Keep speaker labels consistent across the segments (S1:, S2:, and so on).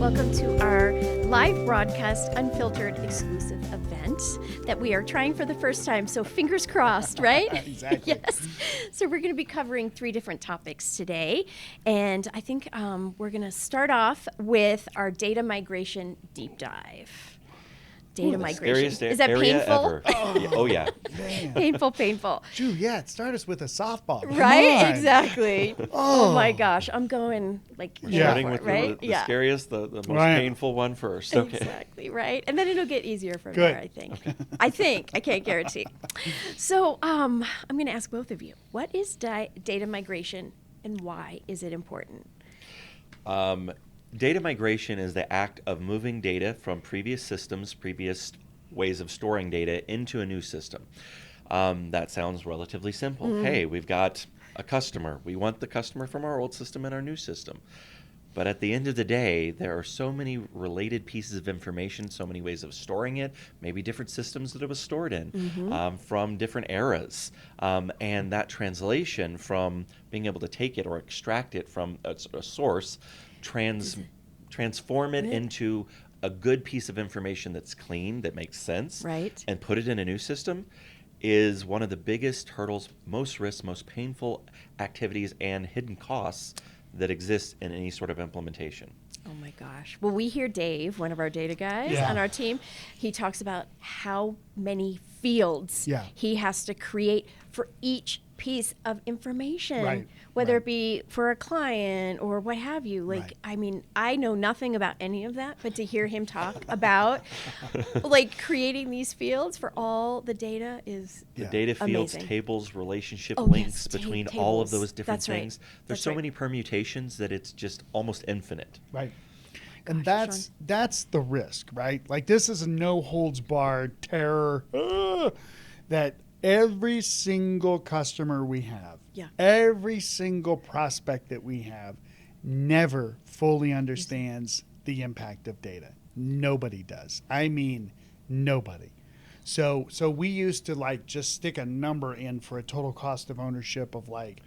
S1: Welcome to our live broadcast, unfiltered, exclusive event that we are trying for the first time. So fingers crossed, right?
S2: Exactly.
S1: Yes. So we're going to be covering 3 different topics today. And I think we're going to start off with our data migration deep dive. Data migration. Is that painful?
S3: Ever. Oh, yeah.
S2: Man.
S1: Painful.
S2: Juliet, start us with a softball. Come
S1: Right?
S2: on.
S1: Exactly. Oh my gosh. I'm going like,
S3: We're
S2: Yeah.
S3: starting
S1: for
S3: with
S1: it, right?
S3: the scariest, the most
S2: Right.
S3: painful one first. Okay.
S1: Exactly, right? And then it'll get easier from
S2: Good.
S1: there, I think. I think. I can't guarantee. So I'm going to ask both of you, what is data migration and why is it important?
S3: Data migration is the act of moving data from previous systems, previous ways of storing data into a new system. That sounds relatively simple. Hey, we've got a customer. We want the customer from our old system in our new system. But at the end of the day, there are so many related pieces of information, so many ways of storing it, maybe different systems that it was stored in from different eras. And that translation from being able to take it or extract it from a source, transform it into a good piece of information that's clean, that makes sense,
S1: Right.
S3: and put it in a new system is one of the biggest hurdles, most risks, most painful activities, and hidden costs that exist in any sort of implementation.
S1: Oh my gosh. Well, we hear Dave, one of our data guys
S2: Yeah.
S1: on our team, he talks about how many fields he has to create for each piece of information,
S2: Right,
S1: whether
S2: right.
S1: it be for a client or what have you. Like,
S2: Right.
S1: I mean, I know nothing about any of that, but to hear him talk about like creating these fields for all the data is
S3: The
S2: Yeah.
S3: data fields,
S1: Amazing.
S3: tables, relationship
S1: Oh,
S3: links
S1: yes,
S3: between
S1: tables.
S3: all of those different
S1: That's right.
S3: things. There's
S1: That's
S3: so
S1: right.
S3: many permutations that it's just almost infinite.
S2: Right. And
S1: Gosh,
S2: that's the risk, right? Like this is a no holds barred terror that every single customer we have,
S1: Yeah.
S2: every single prospect that we have never fully understands the impact of data. Nobody does. I mean, nobody. So we used to like just stick a number in for a total cost of ownership of like,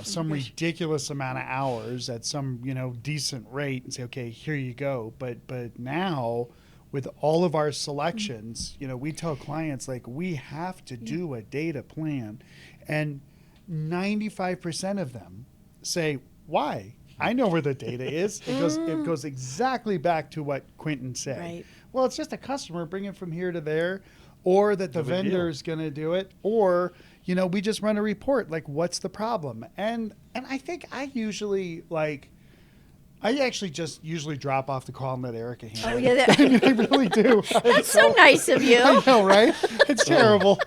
S2: some ridiculous amount of hours at some, decent rate and say, okay, here you go. But now with all of our selections, we tell clients like we have to do a data plan, and 95% of them say, why? I know where the data is. It goes exactly back to what Quentin said.
S1: Right.
S2: Well, it's just a customer bringing from here to there, or that the vendor is going to do it, or we just run a report. Like, what's the problem? And I think I actually just usually drop off the call and let Erica handle
S1: Oh,
S2: it.
S1: yeah.
S2: I mean, I really do.
S1: That's so nice of you.
S2: I know, right? It's terrible.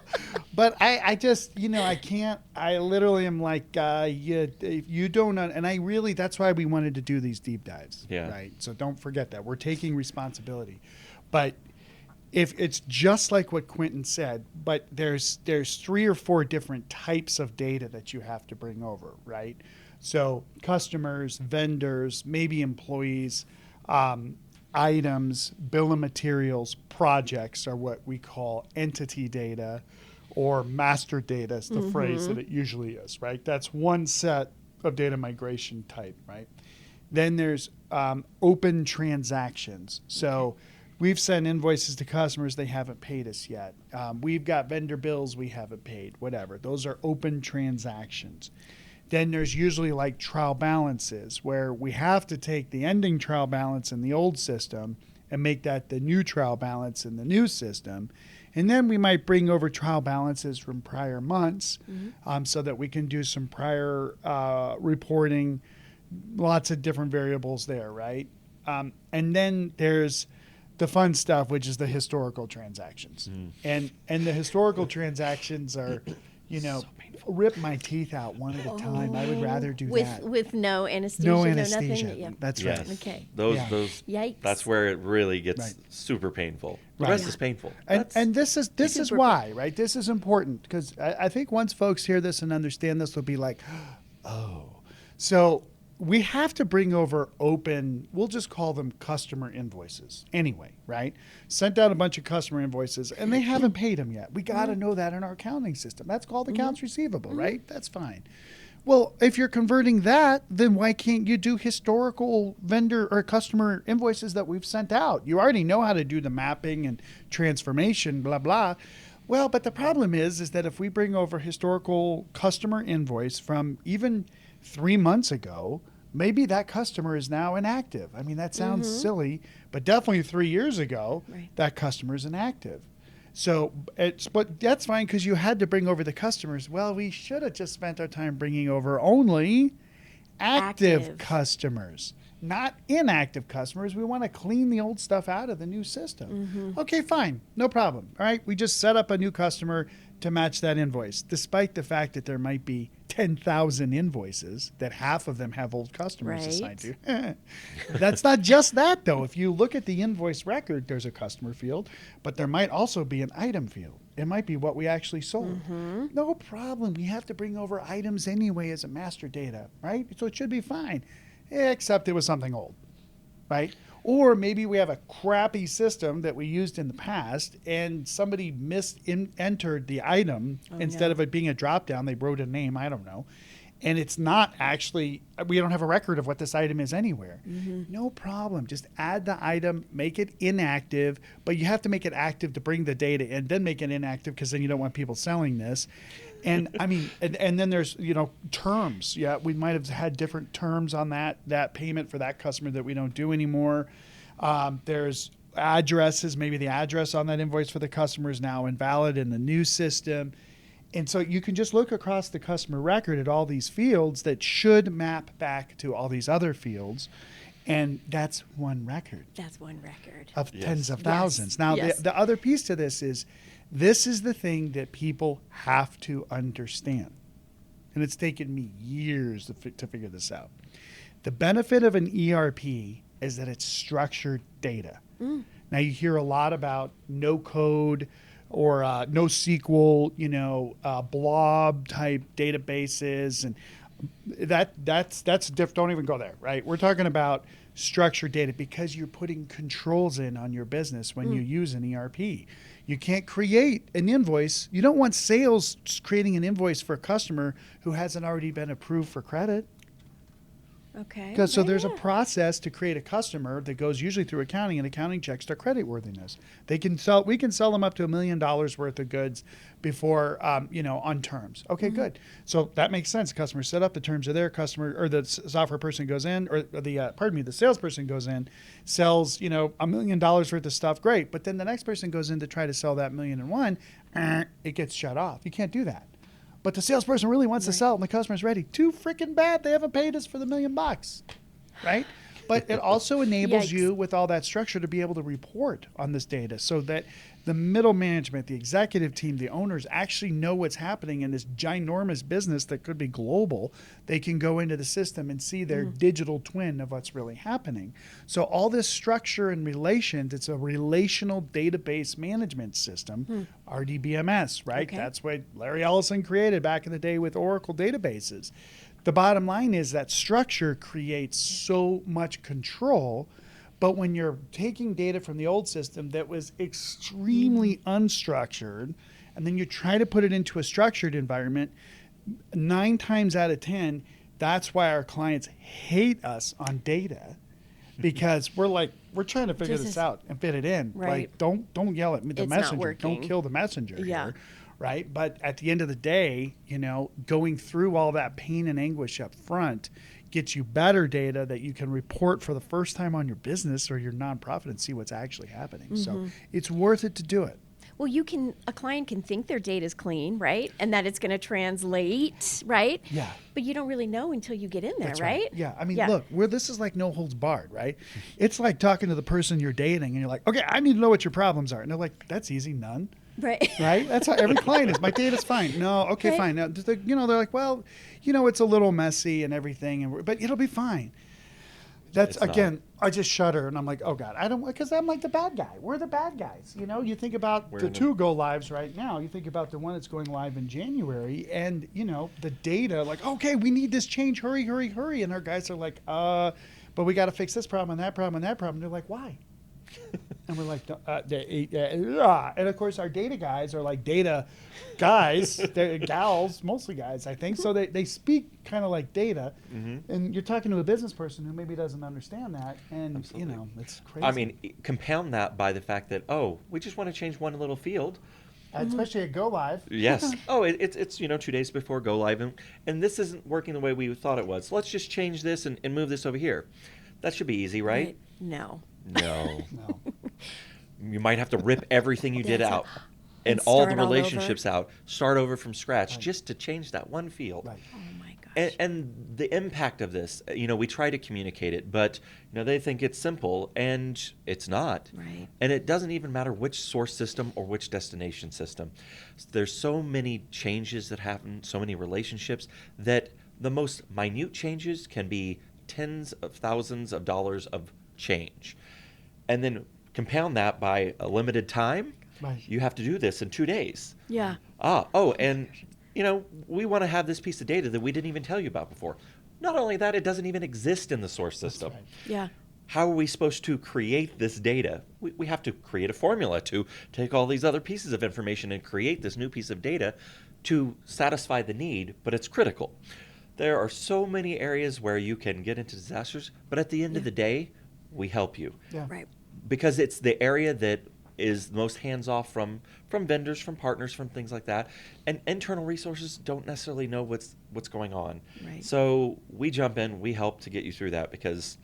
S2: But I just, I can't, I literally am like, if you don't, and I really, that's why we wanted to do these deep dives.
S3: Yeah.
S2: Right. So don't forget that. We're taking responsibility. But if it's just like what Quentin said, but there's 3 or 4 different types of data that you have to bring over, right? So customers, vendors, maybe employees, items, bill of materials, projects are what we call entity data, or master data is the phrase that it usually is, right? That's one set of data migration type, right? Then there's open transactions. So we've sent invoices to customers, they haven't paid us yet. We've got vendor bills we haven't paid, whatever. Those are open transactions. Then there's usually like trial balances where we have to take the ending trial balance in the old system and make that the new trial balance in the new system. And then we might bring over trial balances from prior months so that we can do some prior reporting, lots of different variables there, right? And then there's the fun stuff, which is the historical transactions. And the historical transactions are, rip my teeth out one at a time. I would rather do that.
S1: With no anesthesia,
S2: No
S1: no
S2: anesthesia.
S1: nothing? Yeah.
S2: That's
S3: Yes.
S2: right.
S1: Okay.
S3: Those,
S1: Yikes.
S3: that's where it really gets
S2: Right.
S3: super painful. The
S2: Right.
S3: rest
S2: Yeah.
S3: is painful.
S2: And this is
S1: super
S2: why, right? This is important because I think once folks hear this and understand this, they'll be like, oh. So we have to bring over open, we'll just call them customer invoices anyway, right? Sent out a bunch of customer invoices and they haven't paid them yet. We got to know that in our accounting system. That's called accounts receivable, right? That's fine. Well, if you're converting that, then why can't you do historical vendor or customer invoices that we've sent out? You already know how to do the mapping and transformation, blah, blah. Well, but the problem is that if we bring over historical customer invoice from even 3 months ago, maybe that customer is now inactive. I mean, that sounds silly, but definitely 3 years ago, that customer is inactive. So but that's fine because you had to bring over the customers. Well, we should have just spent our time bringing over only active customers, not inactive customers. We want to clean the old stuff out of the new system. Okay, fine. No problem. All right. We just set up a new customer to match that invoice, despite the fact that there might be 10,000 invoices that half of them have old customers assigned to. That's not just that, though. If you look at the invoice record, there's a customer field, but there might also be an item field. It might be what we actually sold. No problem. We have to bring over items anyway as a master data, right? So it should be fine, except it was something old, right? Or maybe we have a crappy system that we used in the past and somebody entered the item. Instead of it being a drop down, they wrote a name, I don't know. And it's not actually, we don't have a record of what this item is anywhere. No problem. Just add the item, make it inactive, but you have to make it active to bring the data in, then make it inactive because then you don't want people selling this. And I mean, and then there's, terms. Yeah, we might have had different terms on that payment for that customer that we don't do anymore. There's addresses. Maybe the address on that invoice for the customer is now invalid in the new system. And so you can just look across the customer record at all these fields that should map back to all these other fields. And that's one record.
S1: That's one record.
S2: Of tens of thousands. Now, the other piece to this is the thing that people have to understand. And it's taken me years to figure this out. The benefit of an ERP is that it's structured data. Now, you hear a lot about no code or NoSQL, blob type databases, and that's different. Don't even go there, right? We're talking about structured data because you're putting controls in on your business when you use an ERP. You can't create an invoice. You don't want sales creating an invoice for a customer who hasn't already been approved for credit.
S1: Okay.
S2: So there's a process to create a customer that goes usually through accounting, and accounting checks their creditworthiness. We can sell them up to $1 million worth of goods before, on terms. Okay, good. So that makes sense. Customers set up the terms of their customer, or the software person goes in, or the salesperson goes in, sells, $1 million worth of stuff. Great. But then the next person goes in to try to sell that $1.1 million. It gets shut off. You can't do that. But the salesperson really wants to sell, and the customer's ready. Too freaking bad. They haven't paid us for the $1 million, right? But it also enables you, with all that structure, to be able to report on this data so that the middle management, the executive team, the owners actually know what's happening in this ginormous business that could be global. They can go into the system and see their digital twin of what's really happening. So all this structure and relations, it's a relational database management system, RDBMS, right? Okay. That's what Larry Ellison created back in the day with Oracle databases. The bottom line is that structure creates so much control. But when you're taking data from the old system that was extremely unstructured, and then you try to put it into a structured environment, 9 times out of 10, that's why our clients hate us on data, because we're trying to figure this out and fit it in.
S1: Right.
S2: Like, don't yell at the messenger. Don't kill the messenger here. Right. But at the end of the day, going through all that pain and anguish up front gets you better data that you can report for the first time on your business or your nonprofit and see what's actually happening. So it's worth it to do it.
S1: Well, a client can think their data is clean, right? And that it's going to translate, right?
S2: Yeah.
S1: But you don't really know until you get in there, right?
S2: Yeah. I mean, look, this is like no holds barred, right? It's like talking to the person you're dating and you're like, okay, I need to know what your problems are. And they're like, that's easy, none.
S1: Right.
S2: Right? That's how every client is. My data's fine. No, okay, fine. Now, they're like, well, it's a little messy and everything, but it'll be fine. That's, again, I just shudder and I'm like, oh God, I don't, because I'm like the bad guy. We're the bad guys. You think about the 2 go lives right now. You think about the one that's going live in January and, the data, like, okay, we need this change. Hurry, hurry, hurry. And our guys are like, but we got to fix this problem and that problem and that problem. And they're like, why? And we're like, and of course our data guys are like data guys, they're gals, mostly guys, I think. So they speak kind of like data. And you're talking to a business person who maybe doesn't understand that. And,
S3: Absolutely.
S2: it's crazy.
S3: I mean, compound that by the fact that, we just want to change one little field.
S2: Especially at Go Live.
S3: Yes. It's 2 days before go live, and this isn't working the way we thought it was. Let's just change this and move this over here. That should be easy, right?
S1: No.
S2: No.
S3: You might have to rip everything you did out and
S1: And
S3: all the
S1: start all
S3: relationships out, start over from scratch, just to change that one field.
S2: Right.
S1: Oh my gosh.
S3: And the impact of this, we try to communicate it, but they think it's simple, and it's not.
S1: Right.
S3: And it doesn't even matter which source system or which destination system. There's so many changes that happen, so many relationships, that the most minute changes can be tens of thousands of dollars of change. And then compound that by a limited time.
S2: Right.
S3: You have to do this in 2 days.
S1: Yeah.
S3: And we want to have this piece of data that we didn't even tell you about before. Not only that, it doesn't even exist in the source system.
S2: Right.
S1: Yeah.
S3: How are we supposed to create this data? We have to create a formula to take all these other pieces of information and create this new piece of data to satisfy the need, but it's critical. There are so many areas where you can get into disasters, but at the end of the day, we help you.
S2: Yeah.
S1: Right.
S3: Because it's the area that is most hands-off from vendors, from partners, from things like that. And internal resources don't necessarily know what's going on.
S1: Right.
S3: So we jump in, we help to get you through that, because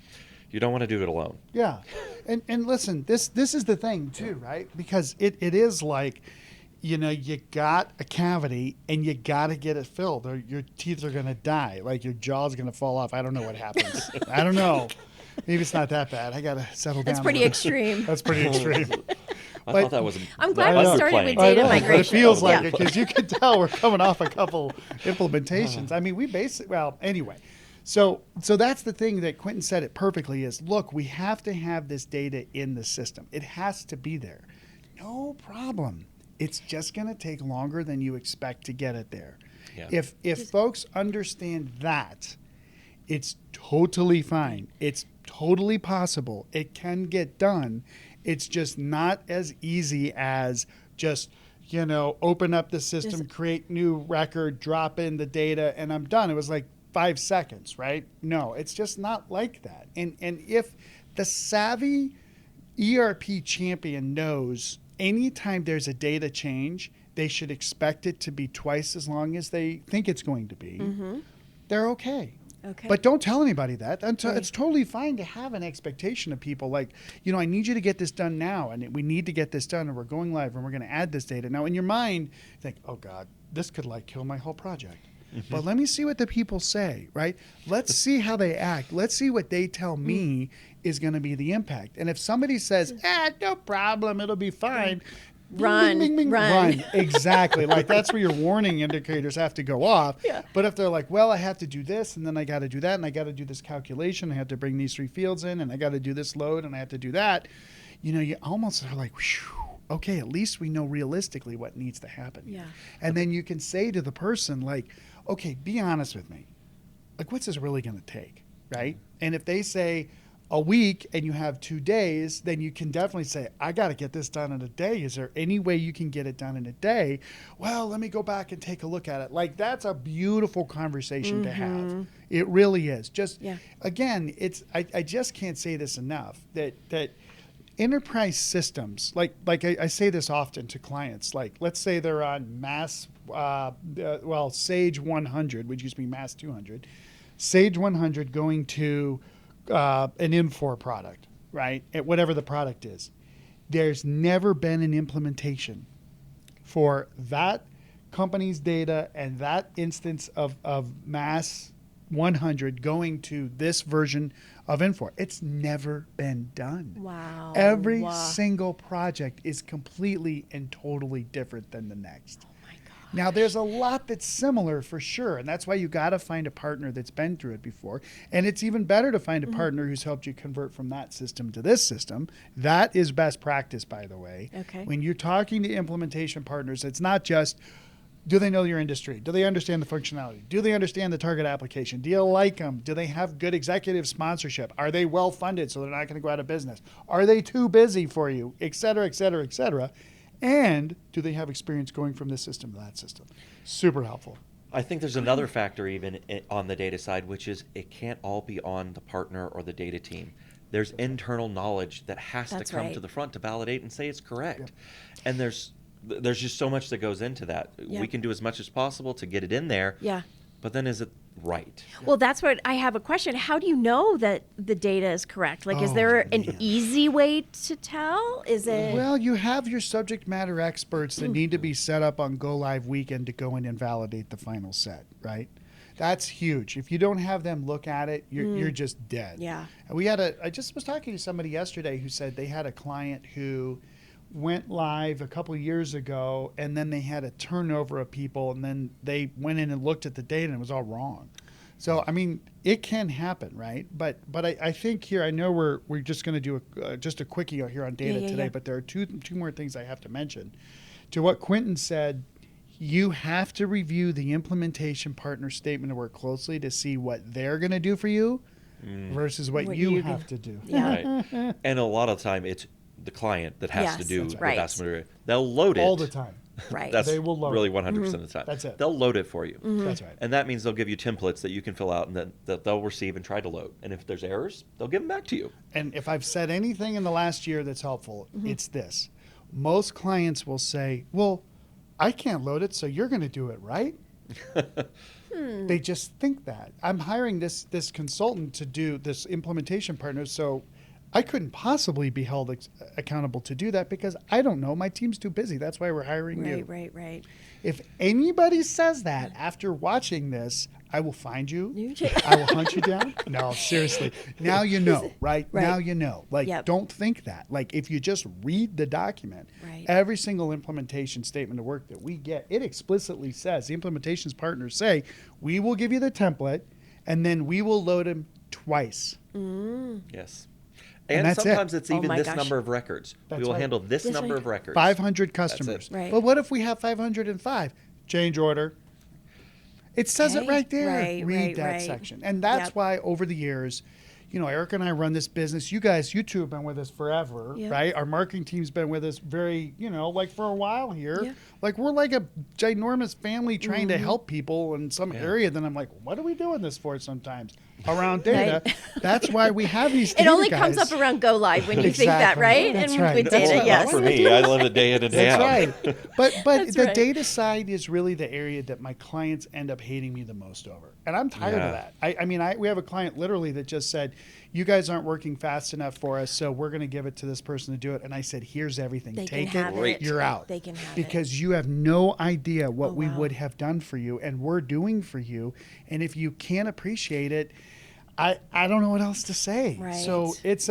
S3: you don't want to do it alone.
S2: Yeah. And listen, this is the thing too, right? Because it is like, you got a cavity and you got to get it filled or your teeth are going to die. Like your jaw's going to fall off. I don't know what happens. I don't know. Maybe it's not that bad. I got to settle down.
S1: That's pretty extreme.
S2: That's pretty extreme.
S3: I thought that was.
S1: I'm glad
S3: that
S1: we
S3: was
S1: started
S3: playing.
S1: with data
S2: I know, but
S1: migration.
S2: it feels like
S1: Yeah.
S2: it because you can tell we're coming off a couple implementations. I mean, we basically, well, anyway. So that's the thing that Quentin said it perfectly is, look, we have to have this data in the system. It has to be there. No problem. It's just going to take longer than you expect to get it there.
S3: Yeah.
S2: If folks understand that, it's totally fine. It's totally possible. It can get done. It's just not as easy as just, open up the system, create new record, drop in the data, and I'm done. It was like 5 seconds, right? No, it's just not like that. And if the savvy ERP champion knows anytime there's a data change, they should expect it to be twice as long as they think it's going to be, they're okay.
S1: Okay.
S2: But don't tell anybody that.
S1: Right.
S2: It's totally fine to have an expectation of people like, I need you to get this done now, and we need to get this done, and we're going live, and we're going to add this data. Now, in your mind, you think, oh, God, this could kill my whole project. But let me see what the people say, right? Let's see how they act. Let's see what they tell me is going to be the impact. And if somebody says, no problem, it'll be fine.
S1: Run,
S2: Bing, bing, bing,
S1: run.
S2: Exactly. Like that's where your warning indicators have to go off.
S1: Yeah.
S2: But if they're like, well, I have to do this, and then I got to do that, and I got to do this calculation, I have to bring these 3 fields in, and I got to do this load, and I have to do that, you almost are like, whew, okay, at least we know realistically what needs to happen.
S1: Yeah.
S2: And then you can say to the person, like, okay, be honest with me. Like, what's this really going to take, right? And if they say a week and you have 2 days, then you can definitely say, I got to get this done in a day. Is there any way you can get it done in a day? Well, let me go back and take a look at it. Like, that's a beautiful conversation to have. It really is. Just, again, I just can't say this enough, that enterprise systems, like I say this often to clients, like let's say they're on Sage 100, which used to be Mass 200, Sage 100 going to an Infor product, right? At whatever the product is. There's never been an implementation for that company's data and that instance of Mass 100 going to this version of Infor. It's never been done.
S1: Wow.
S2: Every single project is completely and totally different than the next.
S1: Oh my God.
S2: Now, there's a lot that's similar for sure, and that's why you got to find a partner that's been through it before. And it's even better to find a partner who's helped you convert from that system to this system. That is best practice, by the way.
S1: Okay.
S2: When you're talking to implementation partners, it's not just Do they know your industry? Do they understand the functionality? Do they understand the target application? Do you like them? Do they have good executive sponsorship? Are they well funded so they're not going to go out of business? Are they too busy for you? Et cetera, et cetera, et cetera. And do they have experience going from this system to that system? Super helpful.
S3: I think there's another factor even on the data side, which is it can't all be on the partner or the data team. There's internal knowledge that has to come to the front to validate and say it's correct. Yep. And there's just so much that goes into that. Yep. We can do as much as possible to get it in there.
S1: Yeah.
S3: But then is it right?
S1: Well, that's what I have a question. How do you know that the data is correct? Like, is there an easy way to tell? Is it?
S2: Well, you have your subject matter experts that need to be set up on go live weekend to go in and validate the final set, right? That's huge. If you don't have them look at it, you're just dead.
S1: Yeah.
S2: And I just was talking to somebody yesterday who said they had a client who went live a couple of years ago, and then they had a turnover of people, and then they went in and looked at the data, and it was all wrong. So, I mean, it can happen, right? But I think here, I know we're just going to do just a quickie here on data today, but there are two more things I have to mention. To what Quentin said, you have to review the implementation partner statement of work closely to see what they're going to do for you versus what you have to do.
S1: Yeah.
S3: Right. And a lot of the time, it's the client that has to do the
S1: right.
S3: vast majority. They'll load it.
S2: All the time.
S1: Right.
S3: That's
S2: they will load
S3: really
S2: it.
S3: 100% of the time.
S2: That's it.
S3: They'll load it for you.
S2: That's right.
S3: And that means they'll give you templates that you can fill out and that they'll receive and try to load. And if there's errors, they'll give them back to you.
S2: And if I've said anything in the last year that's helpful, it's this. Most clients will say, well, I can't load it, so you're going to do it, right? They just think that. I'm hiring this consultant to do this implementation partner, so I couldn't possibly be held accountable to do that because I don't know. My team's too busy. That's why we're hiring you.
S1: Right.
S2: If anybody says that after watching this, I will find you. I will hunt you down. No, seriously. Now you know, right? Now you know. Like, don't think that. Like, if you just read the document, every single implementation statement of work that we get, it explicitly says, the implementations partners say, we will give you the template, and then we will load them twice.
S3: Yes. And sometimes it's even this number of records.
S2: That's
S3: we will
S2: right.
S3: handle this number of records.
S2: 500 customers.
S1: Right.
S2: But what if we have 505? Change order. It says it right there. Read that section. And that's why over the years, you know, Eric and I run this business. You two have been with us forever, right? Our marketing team's been with us like for a while here. Yeah. Like we're like a ginormous family trying to help people in some area. Then I'm like, what are we doing this for sometimes? Around data. Right. That's why we have these data
S1: It only
S2: guys.
S1: comes up around go live when you think that, right?
S2: That's
S1: and
S2: right.
S1: with data,
S3: Not for me. I live it day in and day out.
S2: That's right. But the data side is really the area that my clients end up hating me the most over. And I'm tired of that. I mean, we have a client literally that just said, you guys aren't working fast enough for us, so we're going to give it to this person to do it. And I said, here's everything. Take it. You're out.
S1: They can have it.
S2: Because you have no idea what we would have done for you and we're doing for you. And if you can't appreciate it, I don't know what else to say.
S1: Right.
S2: So it's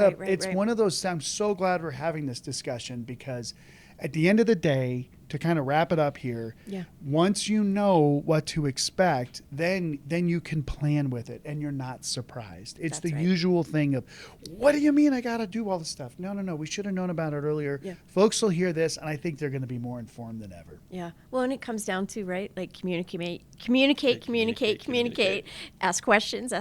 S2: one of those. I'm so glad we're having this discussion because at the end of the day, to kind of wrap it up here, once you know what to expect, then you can plan with it and you're not surprised. It's the usual thing of, what do you mean I got to do all this stuff? No, we should have known about it earlier. Yeah. Folks will hear this and I think they're going to be more informed than ever.
S1: Yeah. Well, and it comes down to, right, like communicate. Ask questions,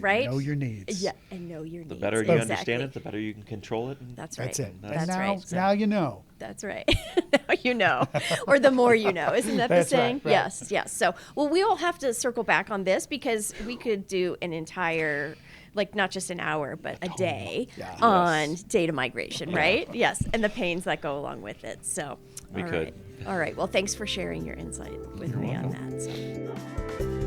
S1: right?
S2: Know your needs.
S1: Yeah, and know your needs.
S3: The better you understand it, the better you can control it.
S1: That's right.
S2: That's it.
S1: That's
S2: right. Now you know.
S1: That's right. Now you know. Or the more you know. Isn't that the saying?
S2: Right.
S1: Yes. So, well, we will have to circle back on this because we could do an entire, like not just an hour, but a day on data migration, right? Yes. And the pains that go along with it. So,
S3: we could.
S1: All right. Well, thanks for sharing your insight with me on that. So.